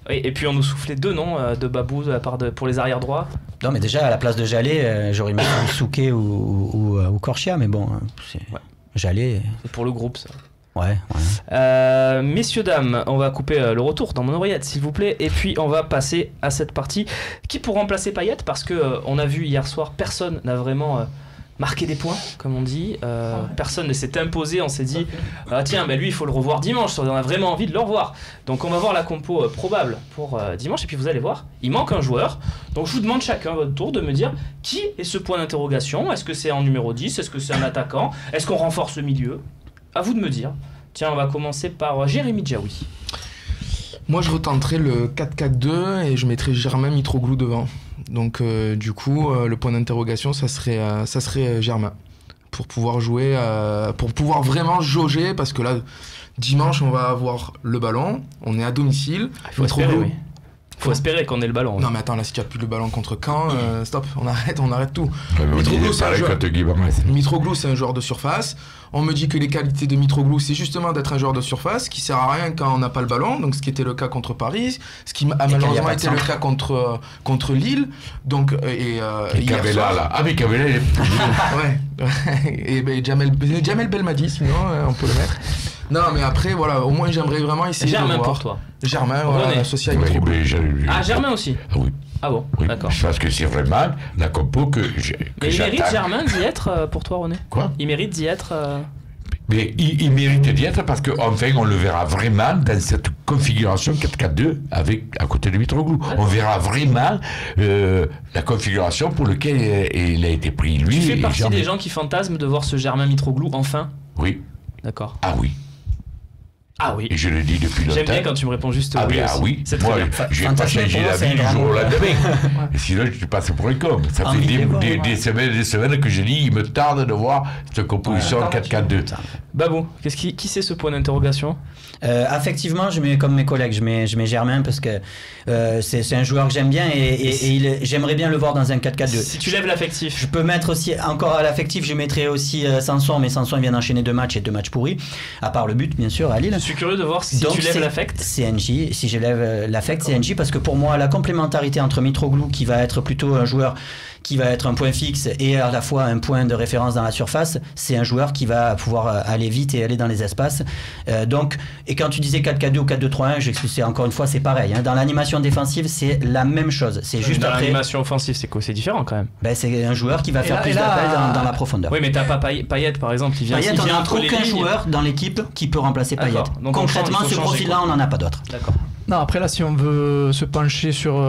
Oui, et puis on nous soufflait 2 noms de Babou de la part pour les arrières droits. Non, mais déjà, à la place de Jallet, j'aurais mis Souquet ou Corchia, mais bon, c'est Jallet. C'est pour le groupe, ça. Ouais. Messieurs, dames, on va couper le retour dans mon oreillette, s'il vous plaît, et puis on va passer à cette partie qui pour remplacer Payet, parce que on a vu hier soir, personne n'a vraiment marqué des points, comme on dit. Personne ne s'est imposé, on s'est dit tiens, lui il faut le revoir dimanche, on a vraiment envie de le revoir. Donc on va voir la compo probable pour dimanche, et puis vous allez voir, il manque un joueur. Donc je vous demande chacun à votre tour de me dire qui est ce point d'interrogation. Est-ce que c'est en numéro 10? Est-ce que c'est un attaquant? Est-ce qu'on renforce le milieu? À vous de me dire. Tiens, on va commencer par Jérémy Djaoui. Moi, je retenterai le 4-4-2 et je mettrai Germain Mitroglou devant. Donc, du coup, le point d'interrogation, ça serait Germain. Pour pouvoir jouer, pour pouvoir vraiment jauger, parce que là, dimanche, on va avoir le ballon, on est à domicile. Il faut espérer qu'on ait le ballon. Non mais attends, là si tu n'as plus le ballon contre Caen, stop, on arrête tout. Mitroglou c'est un joueur de surface. On me dit que les qualités de Mitroglou c'est justement d'être un joueur de surface qui sert à rien quand on n'a pas le ballon, donc ce qui était le cas contre Paris, ce qui a malheureusement été le cas contre Lille. Donc et Cavella là, avec Cavella il est et Jamel Belmadi sinon on peut le mettre. Non mais après voilà, au moins j'aimerais vraiment essayer Germain de voir. Pour toi. Germain, associé à Mitroglou. Ah, Germain aussi. Ah oui. Ah bon, oui. D'accord. Je pense que c'est vraiment la compo que il mérite Germain d'y être pour toi, René? Quoi? Il mérite d'y être Mais il mérite d'y être parce qu'enfin on le verra vraiment dans cette configuration 4-4-2 à côté de Mitroglou. On verra vraiment la configuration pour laquelle il a été pris. Lui, tu fais partie des gens qui fantasment de voir ce Germain Mitroglou enfin? Oui. D'accord. Ah oui. Ah oui. Et je le dis depuis longtemps. J'aime bien quand tu me réponds juste oui. Ah oui. C'est moi, très bien. Je vais pas changer la vie du jour au lendemain. Et sinon, je passe pour un con. Ça fait des semaines que je dis, il me tarde de voir cette composition 4-4-2. Babou, qui c'est ce point d'interrogation? Affectivement, je mets comme mes collègues, je mets Germain parce que c'est un joueur que j'aime bien et j'aimerais bien le voir dans un 4-4-2. Si tu lèves l'affectif. Je peux mettre aussi, encore à l'affectif, je mettrais aussi Sanson, mais Sanson vient d'enchaîner 2 matchs et 2 matchs pourris, à part le but bien sûr à Lille. Je suis curieux de voir si tu lèves l'affect. CNJ, si je lève l'affect, CNJ, parce que pour moi la complémentarité entre Mitroglou qui va être plutôt un joueur qui va être un point fixe et à la fois un point de référence dans la surface, c'est un joueur qui va pouvoir aller vite et aller dans les espaces. Et quand tu disais 4-4-2 ou 4-2-3-1, c'est encore une fois, c'est pareil. Hein. Dans l'animation défensive, c'est la même chose. C'est juste dans après. L'animation offensive, c'est quoi? C'est différent quand même. Ben, c'est un joueur qui va faire plus d'appels dans la profondeur. Oui, mais t'as pas Payet par exemple. Payet, on n'a aucun joueur dans l'équipe qui peut remplacer Payet. Concrètement, ce profil-là, on n'en a pas d'autre. D'accord. Non, après là, si on veut se pencher sur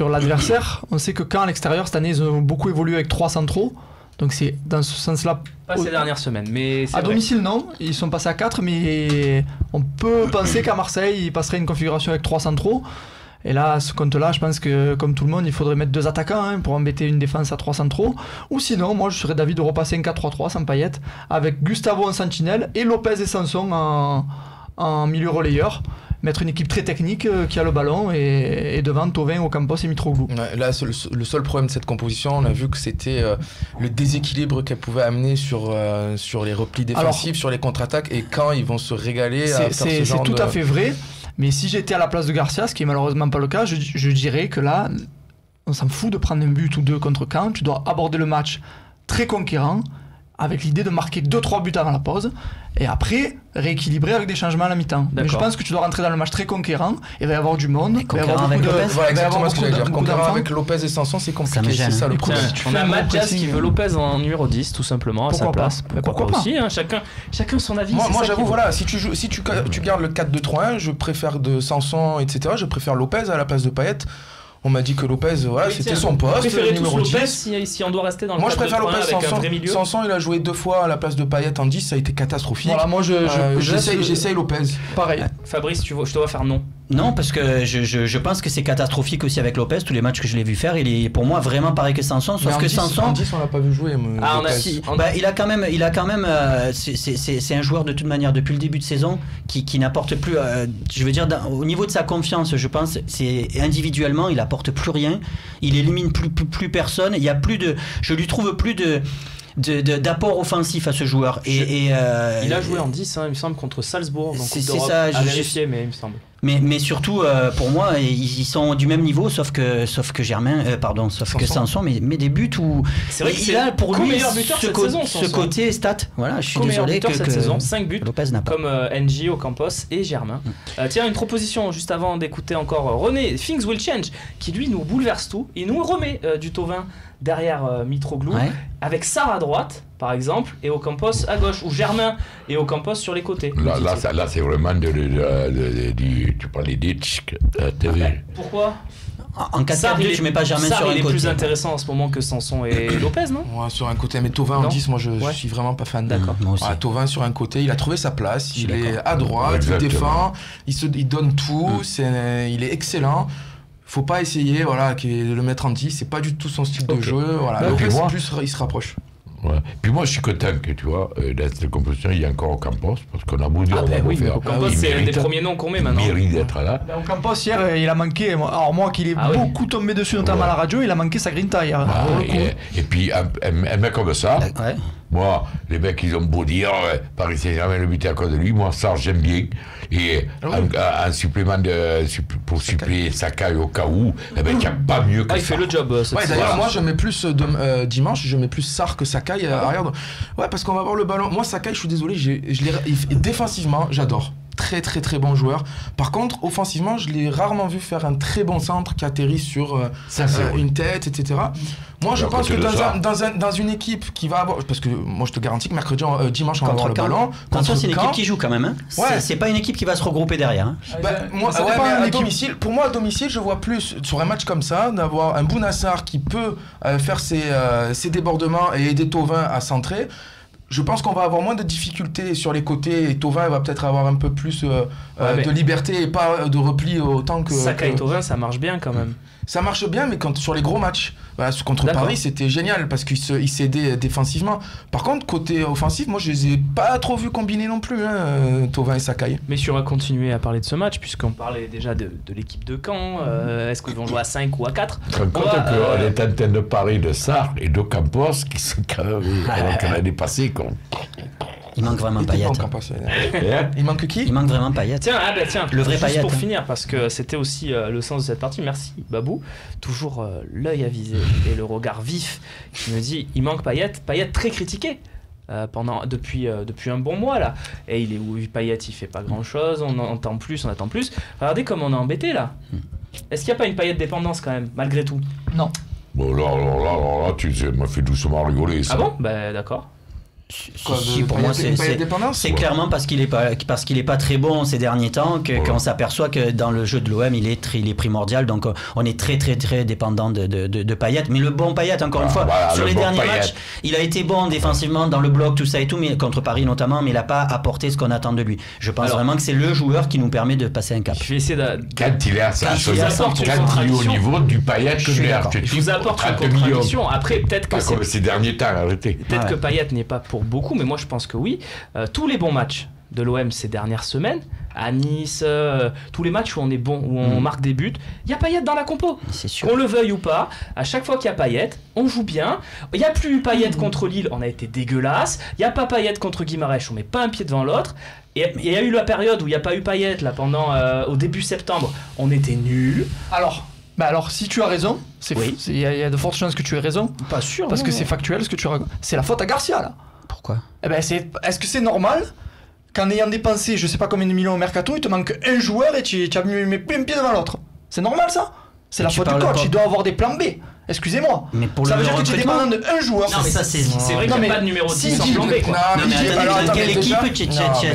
l'adversaire, on sait que quand à l'extérieur, cette année, ils ont beaucoup évolué avec 3 centraux. Donc c'est dans ce sens-là. Pas ces dernières semaines, mais à domicile, non. Ils sont passés à 4, mais on peut penser qu'à Marseille, ils passeraient une configuration avec 3 centraux. Et là, à ce compte-là, je pense que, comme tout le monde, il faudrait mettre 2 attaquants pour embêter une défense à 3 centraux. Ou sinon, moi, je serais d'avis de repasser un 4-3-3 sans Payet, avec Gustavo en sentinelle et Lopez et Sanson en milieu relayeur. Mettre une équipe très technique qui a le ballon et devant Thauvin, Ocampos et Mitroglou. Ouais, là, le seul problème de cette composition, on a vu que c'était le déséquilibre qu'elle pouvait amener sur les replis défensifs, alors, sur les contre-attaques, et quand ils vont se régaler à faire ce genre C'est tout à fait vrai, mais si j'étais à la place de Garcia, ce qui est malheureusement pas le cas, je dirais que là, on s'en fout de prendre un but ou 2 contre Caen, tu dois aborder le match très conquérant, avec l'idée de marquer 2-3 buts avant la pause et après rééquilibrer avec des changements à la mi-temps. Mais je pense que tu dois rentrer dans le match très conquérant et il va y avoir du monde. Et conquérant avec Lopez. Voilà, exactement ce que j'allais dire. Conquérant avec Lopez et Sanson, c'est compliqué. C'est ça le problème. On a Mathias qui veut Lopez en numéro 10 tout simplement à sa place. Pourquoi pas aussi, hein, chacun son avis. Moi j'avoue, voilà, si tu gardes le 4-2-3-1, je préfère de Sanson, etc. Je préfère Lopez à la place de Payet. On m'a dit que Lopez, voilà, c'était son poste. Vous préférez tous Lopez si on doit rester dans le 4-2-3-1 moi, je préfère Lopez. avec un vrai milieu. Sanson, il a joué 2 fois à la place de Payet en 10, ça a été catastrophique. Voilà, moi j'essaye Lopez. Pareil. Fabrice, je te vois faire non. Non, parce que je pense que c'est catastrophique aussi avec Lopez. Tous les matchs que je l'ai vu faire, il est pour moi vraiment pareil que Sanson. Sauf que Sanson. En 10, on l'a pas vu jouer. Il a quand même. C'est un joueur de toute manière depuis le début de saison qui n'apporte plus. Je veux dire, au niveau de sa confiance, je pense, c'est individuellement, il apporte plus rien. Il élimine plus personne. Il y a plus de. Je lui trouve plus d'apport offensif à ce joueur. Il a joué en 10, hein, il me semble, contre Salzbourg. Donc c'est ça. À vérifier, mais il me semble. Mais surtout, pour moi, ils sont du même niveau, sauf que Germain, sauf que Sanson, mais des buts où C'est vrai que il a pour lui co-meilleur buteur cette saison, ce Sanson. côté stat. Voilà, je suis Co-meilleur désolé buteur cette saison, 5 buts, Lopez n'a pas. comme NJ, Ocampos et Germain. Tiens, une proposition juste avant d'écouter encore René, Things Will Change, qui lui nous bouleverse tout. Il nous remet du Thauvin derrière Mitroglou, Ouais. avec Sarr à droite, par exemple, et Ocampos à gauche, ou Germain et Ocampos sur les côtés. Là, c'est vraiment tu parlais d'Itch, t'as vu. Pourquoi En 4-4-2, tu mets pas Germain Sarr, sur un il est côté. plus intéressant en ce moment que Sanson et Lopez, non? Ouais, sur un côté, mais Thauvin en Non. 10, moi je Ouais. suis vraiment pas fan. D'accord. Moi aussi. Thauvin sur un côté, il a trouvé sa place, Je suis il est d'accord. à droite, Exactement. il défend, il donne tout, il est excellent. Faut pas essayer de le mettre en 10, c'est pas du tout son style de Ok. jeu. Voilà. Bah, Lopez, puis moi- plus il se rapproche. Ouais. Puis moi, je suis content que, tu vois, dans cette composition, il y a encore Ocampos, parce qu'on a beau dire, Ah on ben va oui, faire. Ocampos, Il c'est un des mérite- premiers noms qu'on met Il maintenant. mérite d'être là. Ocampos hier, il a manqué. Alors moi qui l'ai Ah oui. beaucoup tombé dessus, notamment Ouais. à la radio, il a manqué sa grinta hier. Ah, pour le coup. et puis, un mec comme ça, Ouais. moi, les mecs, ils ont beau dire, Paris Saint-Germain le but à cause de lui, moi, ça, j'aime bien. Et un supplément pour suppléer Sakai au cas où, eh ben, il n'y a pas mieux que Ah, il ça. fait le job. cette Ouais, saison. d'ailleurs, moi je mets plus dimanche, je mets plus Sarr que Sakai arrière. Ouais, parce qu'on va avoir le ballon. Moi, Sakai, je suis désolé, défensivement, j'adore. Très très très bon joueur. Par contre, offensivement, je l'ai rarement vu faire un très bon centre qui atterrit sur Ça, c'est vrai. une tête, etc. Moi, je À pense côté que de ça. dans une équipe qui va avoir, parce que moi, je te garantis que dimanche, on va avoir Contre le Caen. ballon. Attention, c'est une Caen. équipe qui joue quand même. Hein. Ouais. C'est pas une équipe qui va se regrouper derrière. Hein. Moi, ça ouais, dépend mais de à l'équipe. domicile, pour moi, à domicile, je vois plus sur un match comme ça d'avoir un Bounassar qui peut faire ses débordements et aider Thauvin à centrer. Je pense qu'on va avoir moins de difficultés sur les côtés et Thauvin va peut-être avoir un peu plus mais- de liberté et pas de repli autant que. Sakai et que- Thauvin, ça marche bien quand même. Ça marche bien, mais sur les gros matchs, contre D'accord. Paris, c'était génial parce qu'il s'aidait défensivement. Par contre, côté offensif, moi, je les ai pas trop vus combiner non plus, Thauvin et Sakai. Messieurs, on va continuer à parler de ce match puisqu'on parlait déjà de l'équipe de Caen. Est-ce qu'ils vont jouer à 5 ou à 4? Tu te rends compte qu'on est en train de parler de Sarr et d'Ocampos qui sont quand même, alors que l'année passée, quoi. Il manque vraiment Il était pas Payet. encore passé. Hein? Il manque qui? Il manque vraiment Payet. Tiens, Le vrai juste Payet, pour hein. finir, parce que c'était aussi le sens de cette partie. Merci Babou. Toujours l'œil avisé et le regard vif qui me dit il manque Payet. Payet très critiqué. Depuis un bon mois là, et il est où Payet, il fait pas grand chose, on attend plus. Regardez comme on est embêté là. Est-ce qu'il n'y a pas une Payet dépendance quand même, malgré tout? Non. Bon, là, tu m'as fait doucement rigoler, ça. Ah bon? Bah d'accord. Si, pour moi, c'est dépendance. c'est clairement parce qu'il est pas très bon ces derniers temps qu'on s'aperçoit que dans le jeu de l'OM il est primordial, donc on est très très très dépendant de Payet, mais le bon Payet encore une fois voilà, sur le les bon derniers Payet. matchs il a été bon défensivement dans le bloc tout ça et tout, mais contre Paris notamment, mais il a pas apporté ce qu'on attend de lui. Je pense Alors, vraiment que c'est le joueur qui nous permet de passer un cap. Je vais essayer Quand il est à Quand il est à 100%, 100%, quand il est au contradiction. niveau du Payet que Je suis j'ai d'accord. acheté Je vous apporte une 30 millions. contradiction. Après, peut-être que Pas c'est comme ces derniers temps, arrêtez. Peut-être Ouais. que Payet n'est pas pour beaucoup, mais moi je pense que oui. Tous les bons matchs de l'OM ces dernières semaines, à Nice, tous les matchs où on est bon, où on marque des buts, il y a Payet dans la compo. C'est sûr. Qu'on le veuille ou pas, à chaque fois qu'il y a Payet, on joue bien. Il n'y a plus Payet contre Lille, on a été dégueulasse. Il n'y a pas Payet contre Guimarães, on met pas un pied devant l'autre. Et il y a eu la période où il n'y a pas eu Payet, là, au début septembre, on était nuls. Alors, si tu as raison, Oui. il y a de fortes chances que tu aies raison, Pas sûr. parce non, que non. c'est factuel ce que tu racontes. C'est la faute à Garcia là. Pourquoi? Eh ben, est-ce que c'est normal qu'en ayant dépensé je sais pas combien de millions au mercato, il te manque un joueur et tu mets plus un pied devant l'autre? C'est normal ça? C'est Mais la tu faute du parles coach, pas- il doit avoir des plans B. Excusez-moi. Mais pour Ça le veut dire que tu es recrutement, dépendant d'un joueur. non mais ça c'est C'est vrai qu'il Non, n'y a mais pas de numéro si, 10 en si, plan B, quoi. Non mais attendez, alors, dans quelle attendez, équipe déjà- Non, mais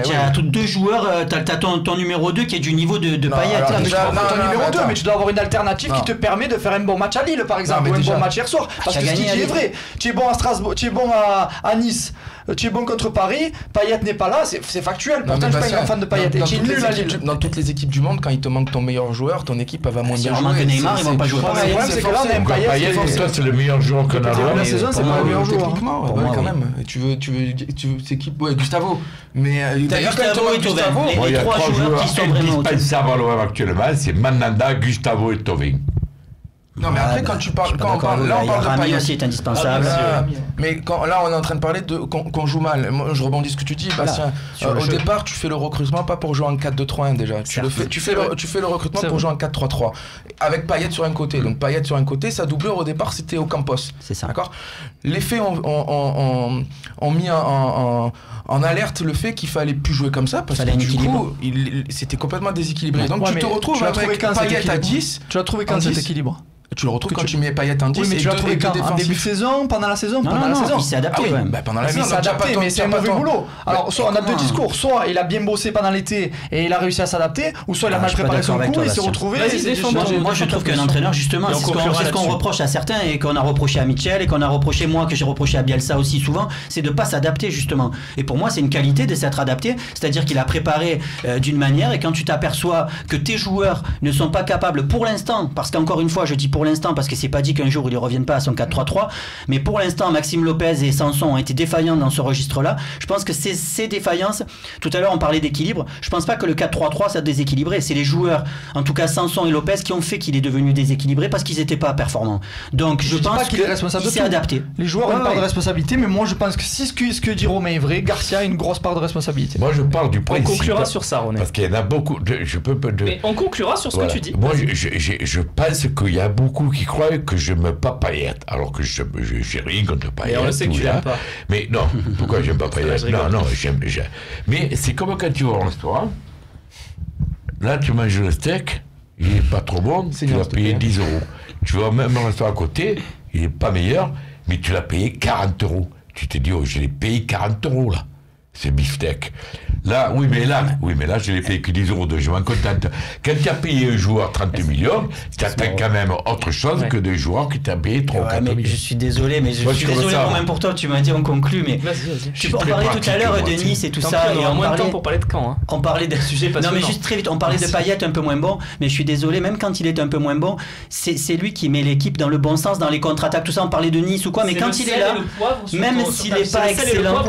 tu oui. as deux joueurs, t'as ton numéro 2 qui est du niveau de Non, Payet. alors, là, mais déjà, je- non, ton numéro 2, attends. mais tu dois avoir une alternative Non. qui te permet de faire un bon match à Lille par exemple, mais ou un déjà- bon match hier soir. Parce Tu as que ce gagné qui à est Lille. vrai, tu es bon à Strasbourg, tu es bon à Nice, tu es bon contre Paris, Payet n'est pas là, c'est factuel. Non, Pourtant, mais je suis pas un Bastien, fan de Payet. Et tu es toutes les nul à équipes Lille. dans toutes les équipes du monde, quand il te manque ton meilleur joueur, ton équipe elle va moins Si bien on jouer. manque Neymar, ils vont pas jouer. Le problème, c'est que là, on aime Pourquoi Payet. Payet, pour toi, c'est le meilleur joueur qu'on a Depuis le début de la joué. saison, c'est pour pas moi, le meilleur joueur. Techniquement, Pour ouais, moi, quand oui. même. Et tu veux c'est qui? Ouais, Gustavo. Mais d'ailleurs, quand il te Gustavo manque et Thauvin. Gustavo, Les- Moi, il y a trois trois joueurs joueurs qui sont vraiment au-dessus. indispensables à l'OM actuellement, c'est Mandanda, Gustavo et Thauvin. Non, mais après, quand tu parles. Là, on parle de Rami Payet. aussi est indispensable. Mais là, on est en train de parler qu'on joue mal. Moi, je rebondis ce que tu dis, Bastien. Au départ, tu fais le recrutement pas pour jouer en 4-2-3-1 déjà. Tu fais le recrutement pour jouer en 4-3-3. Avec Payet sur un côté. Donc, Payet sur un côté, sa doublure au départ, c'était Ocampos. C'est ça. D'accord. Les faits ont mis en alerte le fait qu'il fallait plus jouer comme ça parce que du coup, c'était complètement déséquilibré. Donc, tu te retrouves avec Payet à 10. Tu l'as trouvé quand cet équilibre? Tu le retrouves quand tu mets Payet en 10 oui, mais et tu l'as trouvé quand? En début de défensifs. saison, pendant la saison? Non, il s'est adapté quand même. Pendant la Mais il saison, s'est adapté, mais c'est un mauvais boulot. Alors, soit on a deux comment discours, soit il a bien bossé pendant l'été et il a réussi à s'adapter, ou soit il a mal préparé son coup et il s'est retrouvé. Moi, je trouve qu'un entraîneur, justement, c'est ce qu'on reproche à certains et qu'on a reproché à Mitchell et qu'on a reproché, moi, que j'ai reproché à Bielsa aussi souvent, c'est de ne pas s'adapter, justement. Et pour moi, c'est une qualité de s'être adapté, c'est-à-dire qu'il a préparé d'une manière et quand tu t'aperçois que tes joueurs ne sont pas capables, pour l'instant, parce qu'encore une fois, je dis pour l'instant, parce que c'est pas dit qu'un jour ils ne reviennent pas à son 4-3-3, mais pour l'instant Maxime Lopez et Sanson ont été défaillants dans ce registre-là. Je pense que ces défaillances, tout à l'heure on parlait d'équilibre, je pense pas que le 4-3-3 ça a déséquilibré, c'est les joueurs, en tout cas Sanson et Lopez, qui ont fait qu'il est devenu déséquilibré parce qu'ils n'étaient pas performants. Donc je pense qu'il s'est adapté. Les joueurs ont une part de responsabilité, mais moi je pense que si ce que dit Romain est vrai, Garcia a une grosse part de responsabilité. Moi je parle du principe. On conclura sur ça, René. Parce qu'il y en a beaucoup. Mais on conclura sur ce que tu dis. Moi je pense qu'il y a beaucoup qui croient que je me pas Payet, alors que j'ai rien contre Payet. Mais on le sait que tu l'aimes pas. Mais non, pourquoi j'aime pas Payet? Non, j'aime. Mais c'est comme quand tu vas au restaurant, là tu manges le steak, il est pas trop bon, tu vas payer 10 €. Tu vas même au restaurant à côté, il est pas meilleur, mais tu l'as payé 40 €. Tu te dis, oh, je l'ai payé 40 € là. C'est beefsteak. Là, oui, mais là, je l'ai payé que 10 € de je m'en contente. Quand tu as payé un joueur 30 millions, tu attends quand même autre chose que des joueurs qui t'ont payé 3 ou 4 millions. Je suis désolé, Romain, pour toi, tu m'as dit on conclut, mais on parlait tout à l'heure de Nice et tout ça, et on a moins de temps pour parler de Caen. On parlait de sujet passionnant. Non, mais juste très vite, on parlait de Payet un peu moins bon, mais je suis désolé, même quand il est un peu moins bon, c'est lui qui met l'équipe dans le bon sens, dans les contre-attaques, tout ça, on parlait de Nice ou quoi, mais quand il est là, même s'il n'est pas excellent,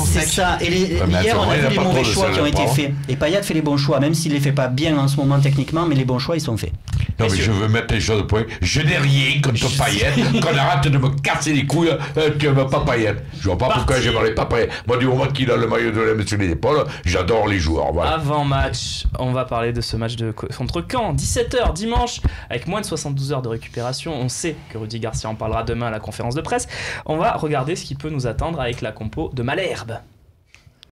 c'est ça. Et hier, on a vu les mauvais choix qui ont été faits. Et Payet fait les bons choix, même s'il les fait pas bien en ce moment techniquement, mais les bons choix, ils sont faits. Non, mais je veux mettre les choses au point. Je n'ai rien contre Payet. Qu'on arrête de me casser les couilles, tu n'aimes pas Payet. Je vois pas pourquoi j'aimerais pas Payet. Moi, du moment qu'il a le maillot de l'OM sur les épaules, j'adore les joueurs. Voilà. Avant match, on va parler de ce match contre Caen, 17h dimanche, avec moins de 72 heures de récupération. On sait que Rudy Garcia en parlera demain à la conférence de presse. On va regarder ce qui peut nous attendre avec la compo de Malherbe.